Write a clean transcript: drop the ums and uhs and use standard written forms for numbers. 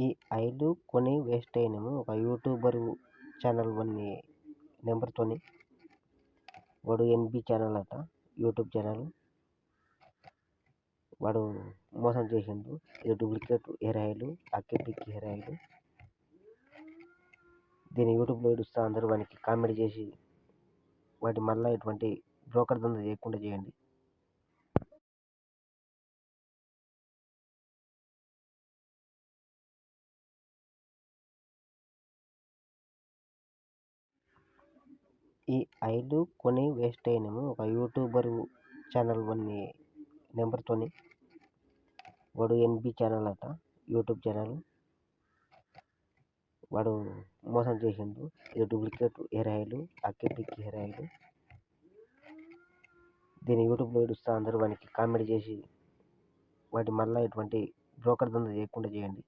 ఈ ఆయిల్ కొని వేస్ట్ అయినాము. ఒక యూట్యూబర్ ఛానల్ వాని నెంబర్తోని వాడు ఎన్బి ఛానల్ అట, యూట్యూబ్ ఛానల్. వాడు మోసం చేసిండు. ఇది డూప్లికేట్ హెయిర్ ఆయిల్, అక్కిటిక్కి హెయిర్ ఆయిల్. దీన్ని యూట్యూబ్లో ఇడుస్తా అందరూ వానికి కామెంట్ చేసి వాటి మళ్ళీ ఇటువంటి బ్రోకర్ దందా చేయకుండా చేయండి. ఈ ఆయిల్ కొని వేస్ట్ అయినాము. ఒక యూట్యూబర్ ఛానల్ వాని నెంబర్తోని వాడు ఎన్బి ఛానల్ అట, యూట్యూబ్ ఛానల్. వాడు మోసం చేసిండు. ఇది డూప్లికేట్ హెయిర్ ఆయిల్, అక్కిటిక్కి హెయిర్ ఆయిల్. దీన్ని యూట్యూబ్లో ఇడుస్తా అందరూ వానికి కామెంట్ చేసి వాటి మళ్ళీ ఇటువంటి బ్రోకర్ దందా చేయకుండా చేయండి.